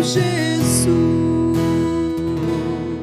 Jesus.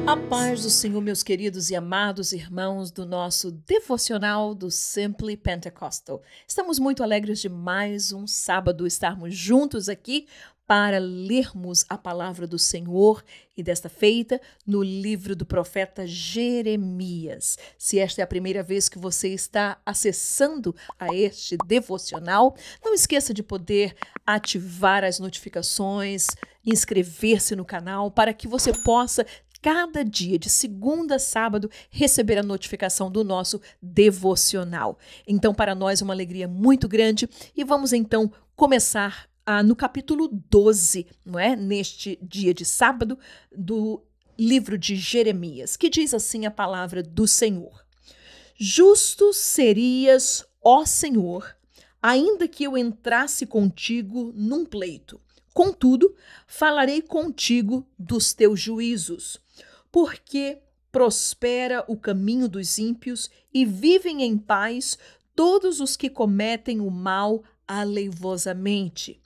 A paz do Senhor, meus queridos e amados irmãos do nosso devocional do Simply Pentecostal. Estamos muito alegres de mais um sábado estarmos juntos aqui para lermos a palavra do Senhor e desta feita no livro do profeta Jeremias. Se esta é a primeira vez que você está acessando a este devocional, não esqueça de poder ativar as notificações, inscrever-se no canal para que você possa cada dia, de segunda a sábado, receber a notificação do nosso devocional. Então, para nós é uma alegria muito grande e vamos então começar no capítulo 12, não é? Neste dia de sábado, do livro de Jeremias, que diz assim a palavra do Senhor. Justo serias, ó Senhor, ainda que eu entrasse contigo num pleito. Contudo, falarei contigo dos teus juízos, porque prospera o caminho dos ímpios e vivem em paz todos os que cometem o mal aleivosamente.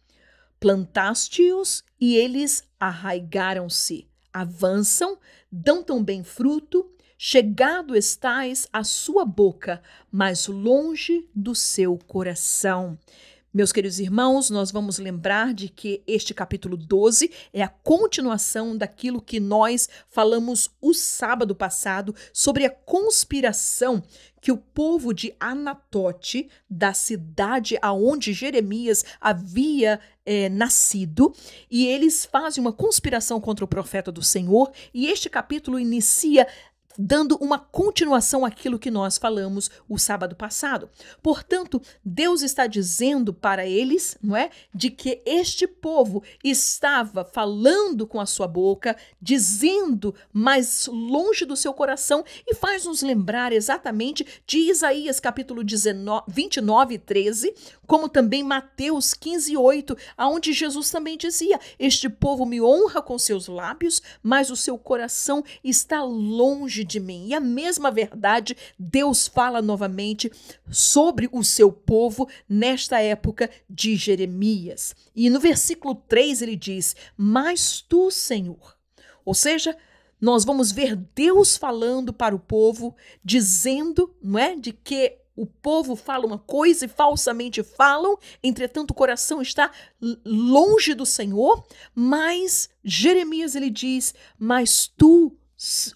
Plantaste-os e eles arraigaram-se, avançam, dão também fruto, chegado estais à sua boca, mas longe do seu coração. Meus queridos irmãos, nós vamos lembrar de que este capítulo 12 é a continuação daquilo que nós falamos o sábado passado sobre a conspiração que o povo de Anatote, da cidade aonde Jeremias havia nascido, e eles fazem uma conspiração contra o profeta do Senhor, e este capítulo inicia dando uma continuação àquilo que nós falamos o sábado passado. Portanto, Deus está dizendo para eles, não é, de que este povo estava falando com a sua boca, dizendo mais longe do seu coração, e faz nos lembrar exatamente de Isaías capítulo 29 e 13, como também Mateus 15 e 8, onde Jesus também dizia: este povo me honra com seus lábios, mas o seu coração está longe de mim. E a mesma verdade Deus fala novamente sobre o seu povo nesta época de Jeremias. E no versículo 3 ele diz: mas tu, Senhor. Ou seja, nós vamos ver Deus falando para o povo, dizendo, não é, de que o povo fala uma coisa e falsamente falam, entretanto o coração está longe do Senhor, mas Jeremias ele diz: mas tu,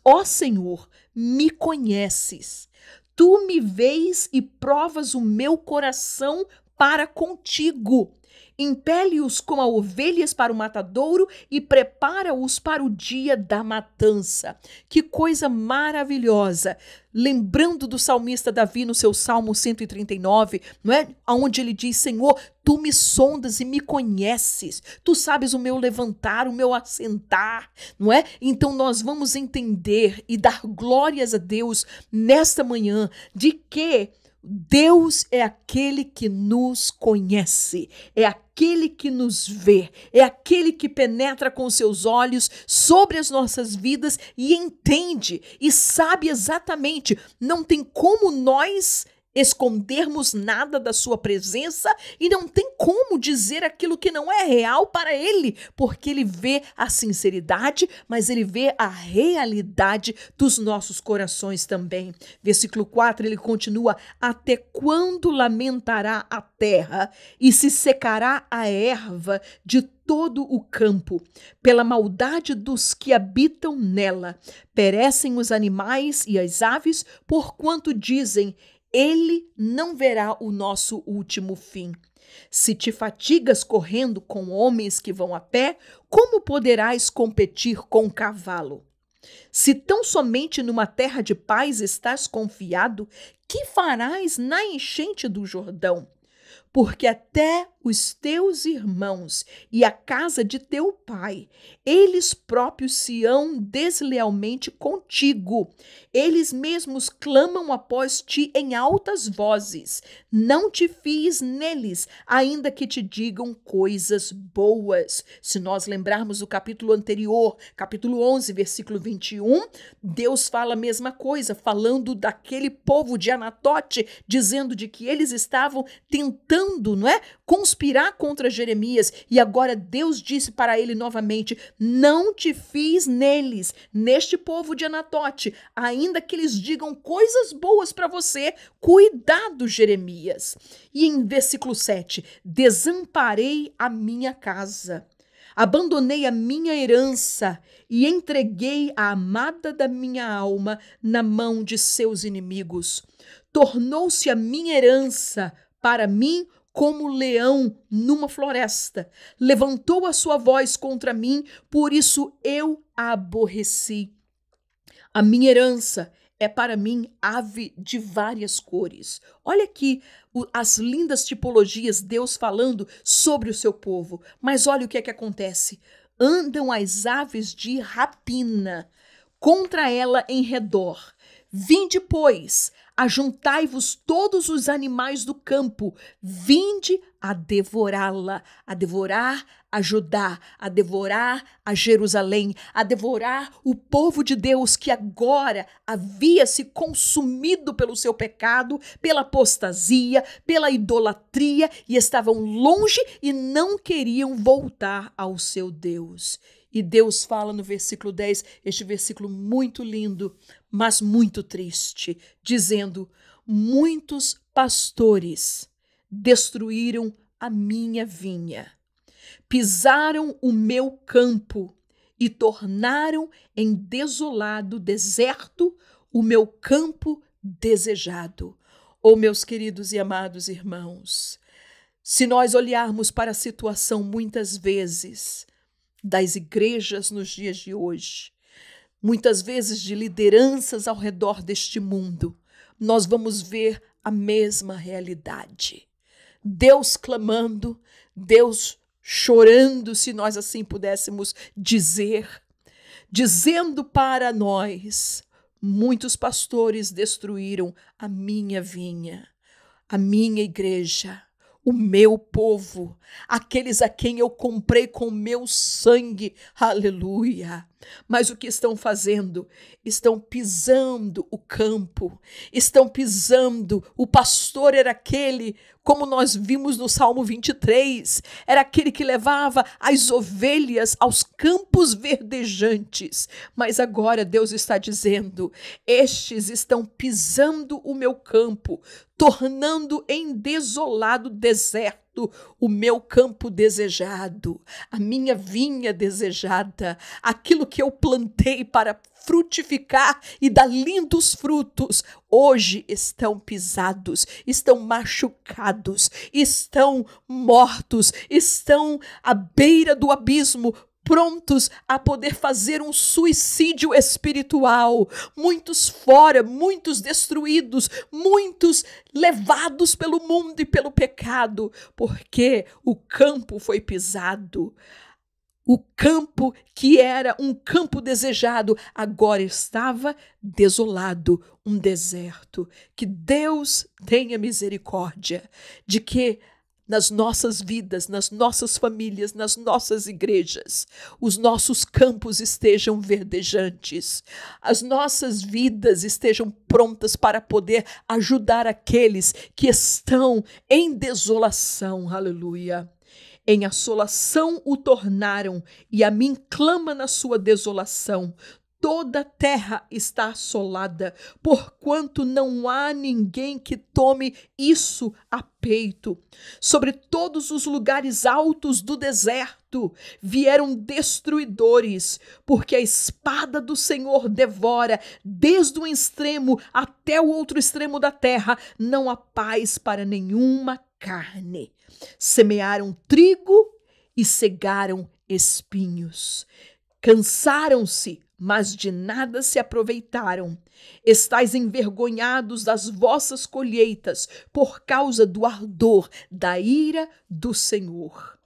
ó Senhor, me conheces, tu me vês e provas o meu coração para contigo. Impele-os como a ovelhas para o matadouro e prepara-os para o dia da matança. Que coisa maravilhosa! Lembrando do salmista Davi no seu Salmo 139, não é? Onde ele diz: Senhor, tu me sondas e me conheces. Tu sabes o meu levantar, o meu assentar, não é? Então nós vamos entender e dar glórias a Deus nesta manhã de que Deus é aquele que nos conhece, é aquele que nos vê, é aquele que penetra com seus olhos sobre as nossas vidas e entende e sabe exatamente. Não tem como nós escondermos nada da sua presença e não tem como dizer aquilo que não é real para ele, porque ele vê a sinceridade, mas ele vê a realidade dos nossos corações também. Versículo 4, ele continua: até quando lamentará a terra e se secará a erva de todo o campo, pela maldade dos que habitam nela. Perecem os animais e as aves, porquanto dizem: ele não verá o nosso último fim. Se te fatigas correndo com homens que vão a pé, como poderás competir com um cavalo? Se tão somente numa terra de paz estás confiado, que farás na enchente do Jordão? Porque até os teus irmãos e a casa de teu pai, eles próprios se hão deslealmente contigo. Eles mesmos clamam após ti em altas vozes. Não te fies neles, ainda que te digam coisas boas. Se nós lembrarmos o capítulo anterior, capítulo 11, versículo 21, Deus fala a mesma coisa, falando daquele povo de Anatote, dizendo de que eles estavam tentando, não é, conspirar conspirar contra Jeremias. E agora Deus disse para ele novamente: não te fies neles, neste povo de Anatote, ainda que eles digam coisas boas para você. Cuidado, Jeremias. E em versículo 7, desamparei a minha casa, abandonei a minha herança e entreguei a amada da minha alma na mão de seus inimigos. Tornou-se a minha herança para mim como leão numa floresta. Levantou a sua voz contra mim, por isso eu a aborreci. A minha herança é para mim ave de várias cores. Olha aqui as lindas tipologias, Deus falando sobre o seu povo. Mas olha o que é que acontece. Andam as aves de rapina contra ela em redor. Vinde, pois, ajuntai-vos todos os animais do campo, vinde a devorá-la, a devorar a Judá, a devorar a Jerusalém, a devorar o povo de Deus que agora havia se consumido pelo seu pecado, pela apostasia, pela idolatria e estavam longe e não queriam voltar ao seu Deus. E Deus fala no versículo 10, este versículo muito lindo, mas muito triste, dizendo: muitos pastores destruíram a minha vinha, pisaram o meu campo e tornaram em desolado deserto o meu campo desejado. Oh, meus queridos e amados irmãos, se nós olharmos para a situação muitas vezes das igrejas nos dias de hoje, muitas vezes de lideranças ao redor deste mundo, nós vamos ver a mesma realidade. Deus clamando, Deus chorando, se nós assim pudéssemos dizer, dizendo para nós: muitos pastores destruíram a minha vinha, a minha igreja, o meu povo, aqueles a quem eu comprei com meu sangue, aleluia. Mas o que estão fazendo? Estão pisando o campo, estão pisando. O pastor era aquele, como nós vimos no Salmo 23, era aquele que levava as ovelhas aos campos verdejantes. Mas agora Deus está dizendo: estes estão pisando o meu campo, tornando em desolado deserto o meu campo desejado, a minha vinha desejada, aquilo que eu plantei para frutificar e dar lindos frutos, hoje estão pisados, estão machucados, estão mortos, estão à beira do abismo, prontos a poder fazer um suicídio espiritual, muitos fora, muitos destruídos, muitos levados pelo mundo e pelo pecado, porque o campo foi pisado. O campo que era um campo desejado, agora estava desolado, um deserto. Que Deus tenha misericórdia de que nas nossas vidas, nas nossas famílias, nas nossas igrejas, os nossos campos estejam verdejantes, as nossas vidas estejam prontas para poder ajudar aqueles que estão em desolação, aleluia. Em assolação o tornaram, e a mim clama na sua desolação. Toda a terra está assolada, porquanto não há ninguém que tome isso a peito. Sobre todos os lugares altos do deserto vieram destruidores, porque a espada do Senhor devora, desde um extremo até o outro extremo da terra, não há paz para nenhuma carne. Semearam trigo e cegaram espinhos. Cansaram-se, mas de nada se aproveitaram. Estais envergonhados das vossas colheitas por causa do ardor da ira do Senhor.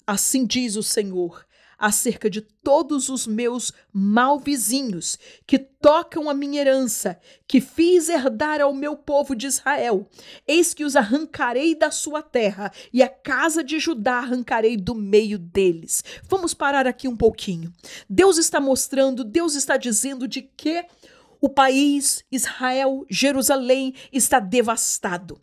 Assim diz o Senhor acerca de todos os meus malvizinhos que tocam a minha herança, que fiz herdar ao meu povo de Israel. Eis que os arrancarei da sua terra e a casa de Judá arrancarei do meio deles. Vamos parar aqui um pouquinho. Deus está mostrando, Deus está dizendo de que o país, Israel, Jerusalém, está devastado.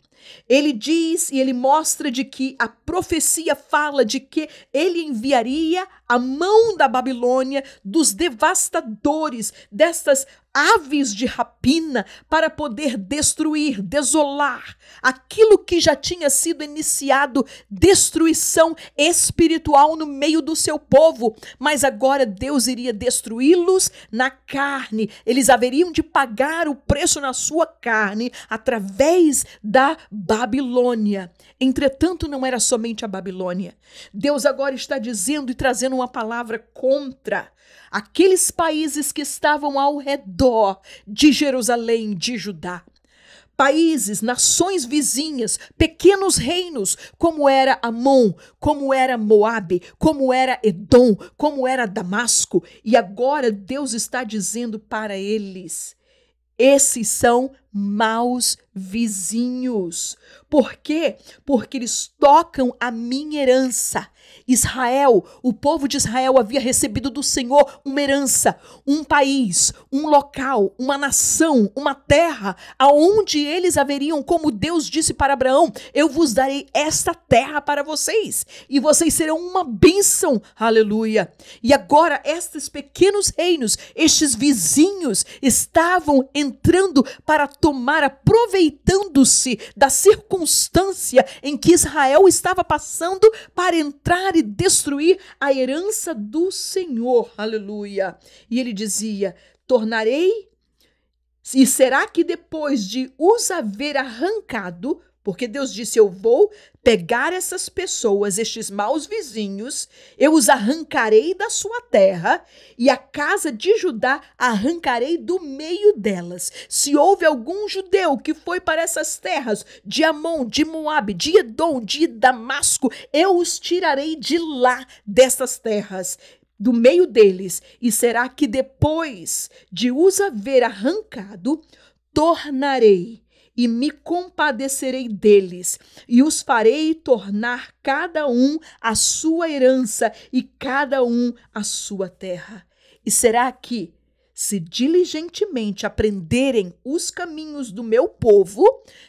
Ele diz e ele mostra de que a profecia fala de que ele enviaria a mão da Babilônia, dos devastadores, destas aves de rapina, para poder destruir, desolar aquilo que já tinha sido iniciado, destruição espiritual no meio do seu povo. Mas agora Deus iria destruí-los na carne. Eles haveriam de pagar o preço na sua carne através da Babilônia. Entretanto, não era somente a Babilônia. Deus agora está dizendo e trazendo uma palavra contra aqueles países que estavam ao redor de Jerusalém, de Judá. Países, nações vizinhas, pequenos reinos, como era Amon, como era Moabe, como era Edom, como era Damasco. E agora Deus está dizendo para eles: esses são maus vizinhos. Por quê? Porque eles tocam a minha herança. Israel, o povo de Israel havia recebido do Senhor uma herança, um país, um local, uma nação, uma terra, aonde eles haveriam, como Deus disse para Abraão: eu vos darei esta terra para vocês, e vocês serão uma bênção, aleluia. E agora estes pequenos reinos, estes vizinhos, estavam entrando para tomar, aproveitando-se da circunstância em que Israel estava passando, para entrar e destruir a herança do Senhor, aleluia. E ele dizia: tornarei, e será que depois de os haver arrancado, porque Deus disse: eu vou pegar essas pessoas, estes maus vizinhos, eu os arrancarei da sua terra, e a casa de Judá arrancarei do meio delas. Se houve algum judeu que foi para essas terras de Amon, de Moabe, de Edom, de Damasco, eu os tirarei de lá, dessas terras, do meio deles. E será que depois de os haver arrancado, tornarei e me compadecerei deles, e os farei tornar cada um a sua herança e cada um a sua terra. E será que, se diligentemente aprenderem os caminhos do meu povo,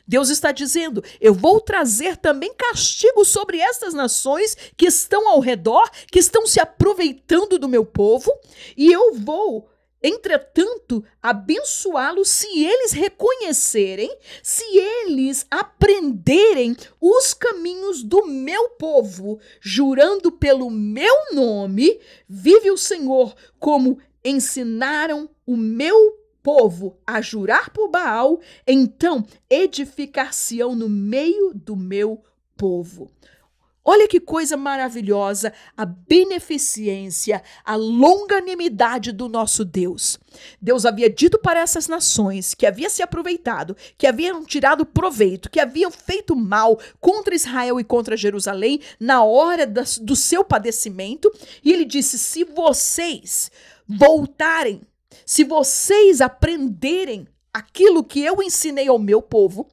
Deus está dizendo: eu vou trazer também castigo sobre estas nações que estão ao redor, que estão se aproveitando do meu povo, e eu vou, entretanto, abençoá-los se eles reconhecerem, se eles aprenderem os caminhos do meu povo, jurando pelo meu nome, vive o Senhor, como ensinaram o meu povo a jurar por Baal, então edificar-se-ão no meio do meu povo. Olha que coisa maravilhosa, a beneficência, a longanimidade do nosso Deus. Deus havia dito para essas nações que haviam se aproveitado, que haviam tirado proveito, que haviam feito mal contra Israel e contra Jerusalém na hora do seu padecimento. E ele disse: se vocês voltarem, se vocês aprenderem aquilo que eu ensinei ao meu povo,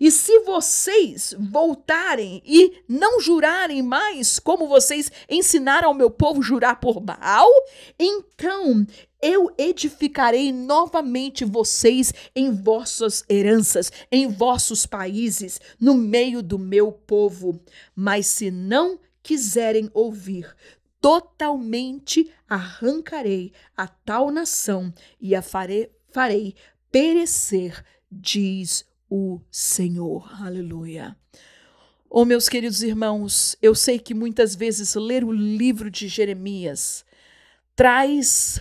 e se vocês voltarem e não jurarem mais como vocês ensinaram ao meu povo jurar por Baal, então eu edificarei novamente vocês em vossas heranças, em vossos países, no meio do meu povo. Mas se não quiserem ouvir, totalmente arrancarei a tal nação e a farei perecer, diz o Senhor. Aleluia. Oh, meus queridos irmãos, eu sei que muitas vezes ler o livro de Jeremias traz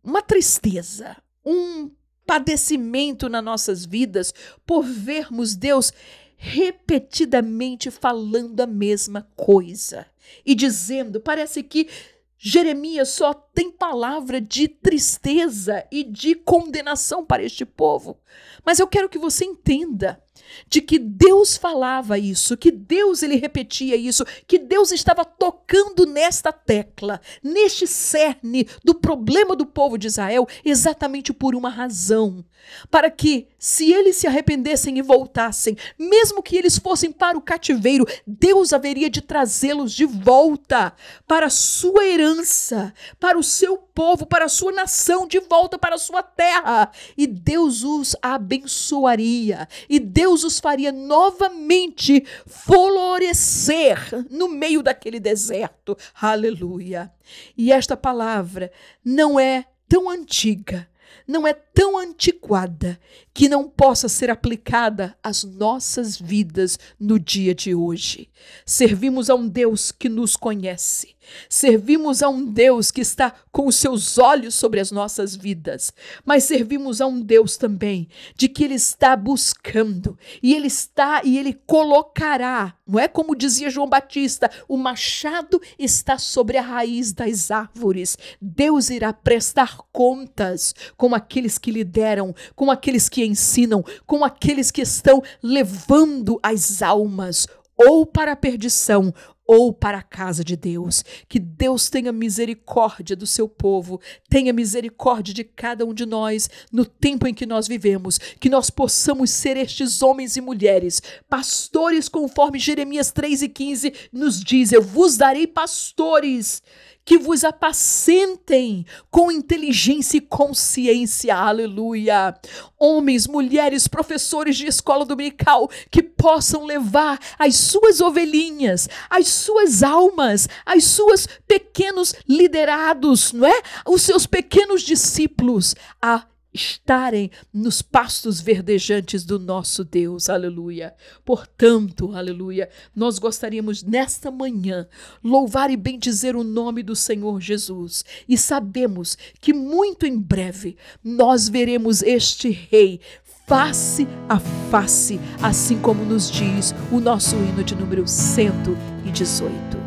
uma tristeza, um padecimento nas nossas vidas por vermos Deus repetidamente falando a mesma coisa e dizendo, parece que Jeremias só tem palavra de tristeza e de condenação para este povo. Mas eu quero que você entenda de que Deus falava isso, que Deus ele repetia isso, que Deus estava tocando nesta tecla, neste cerne do problema do povo de Israel, exatamente por uma razão. Para que, se eles se arrependessem e voltassem, mesmo que eles fossem para o cativeiro, Deus haveria de trazê-los de volta para a sua herança, para o seu povo, para a sua nação, de volta para a sua terra. E Deus os abençoaria. E Deus Deus os faria novamente florescer no meio daquele deserto. Aleluia! E esta palavra não é tão antiga, não é tão antiquada que não possa ser aplicada às nossas vidas no dia de hoje. Servimos a um Deus que nos conhece. Servimos a um Deus que está com os seus olhos sobre as nossas vidas. Mas servimos a um Deus também de que Ele está buscando. E Ele colocará, não é como dizia João Batista, o machado está sobre a raiz das árvores. Deus irá prestar contas com aqueles que lideram, com aqueles que ensinam, com aqueles que estão levando as almas ou para a perdição ou para a casa de Deus. Que Deus tenha misericórdia do seu povo, tenha misericórdia de cada um de nós no tempo em que nós vivemos, que nós possamos ser estes homens e mulheres, pastores, conforme Jeremias 3:15 nos diz: eu vos darei pastores que vos apacentem com inteligência e consciência. Aleluia! Homens, mulheres, professores de escola dominical que possam levar as suas ovelhinhas, as suas almas, as suas pequenos liderados, não é? Os seus pequenos discípulos a estarem nos pastos verdejantes do nosso Deus, aleluia. Portanto, aleluia, nós gostaríamos nesta manhã louvar e bendizer o nome do Senhor Jesus, e sabemos que muito em breve nós veremos este Rei face a face, assim como nos diz o nosso hino de número 118.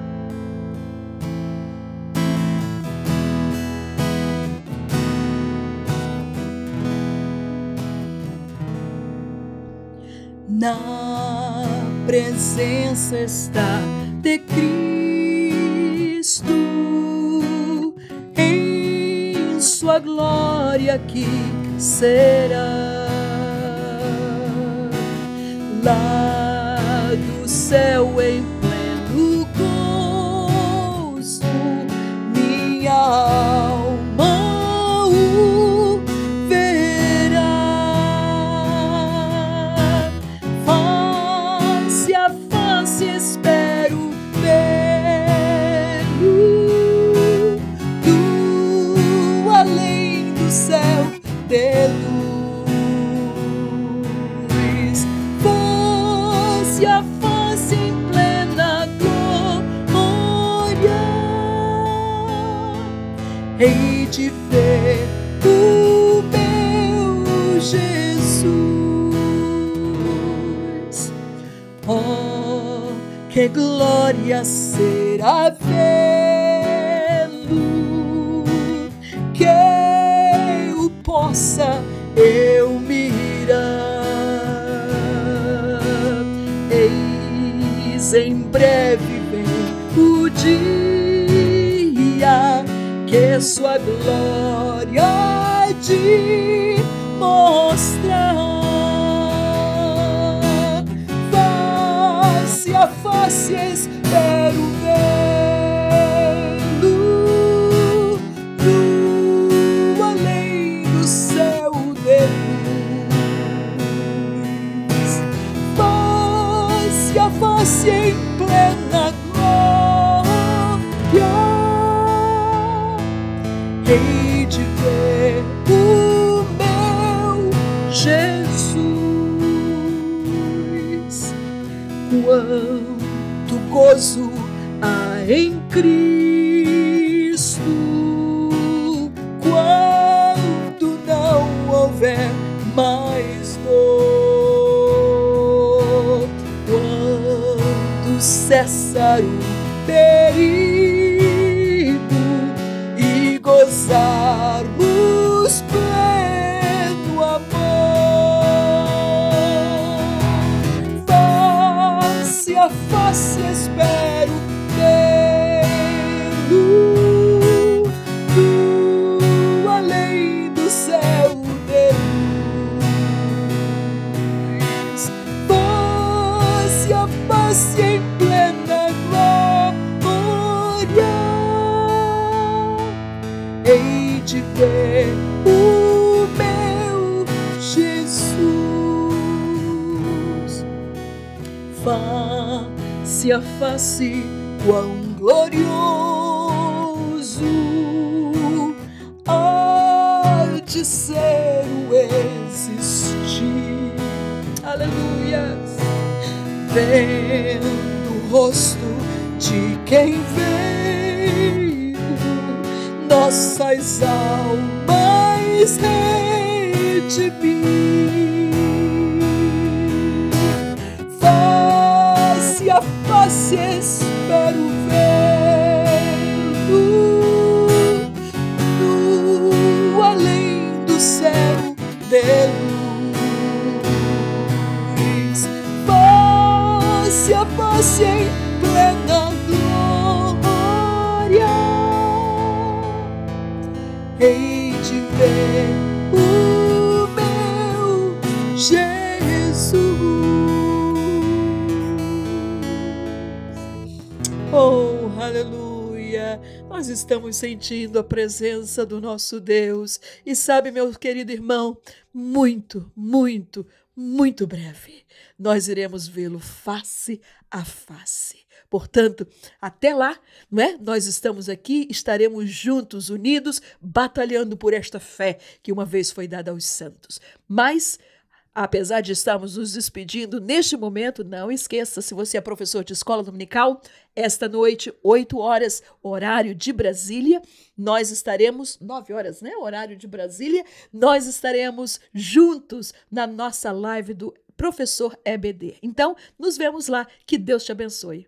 Na presença está de Cristo, em sua glória que será. Lá do céu em pleno gozo, minha alma o verá. Face a face espero vê-lo, do além do céu de luz. Face a face em plena glória, hei de ver o meu Jesus. Oh, que glória será vê-lo, que eu possa eu mirar. Eis em breve vem o dia que sua glória há de mostrar. Face a face espero vê-lo, do além do céu de luz. Face a face em plena glória, hei de ver o meu Jesus. Quanto gozo há em Cristo, quando não houver mais dor, quando cessar o perigo e gozarmos pleno amor. Face a face espero vê-lo, do além do céu de luz. Face a face em plena glória, hei de ver o meu Jesus. face a face, quão glorioso há de ser o existir. Aleluias. Vendo o rosto de quem veio nossas almas redimir. Face a face espero vê-lo no além do céu de luz. Face a face em plena glória, hei de ver o meu Jesus. Oh, aleluia! Nós estamos sentindo a presença do nosso Deus. E sabe, meu querido irmão, muito, muito, muito breve, nós iremos vê-lo face a face. Portanto, até lá, não é? Nós estamos aqui, estaremos juntos, unidos, batalhando por esta fé que uma vez foi dada aos santos. Mas, apesar de estarmos nos despedindo neste momento, não esqueça, se você é professor de escola dominical, esta noite, 8 horas, horário de Brasília, nós estaremos, 9 horas, né? Horário de Brasília, nós estaremos juntos na nossa live do Professor EBD. Então, nos vemos lá. Que Deus te abençoe.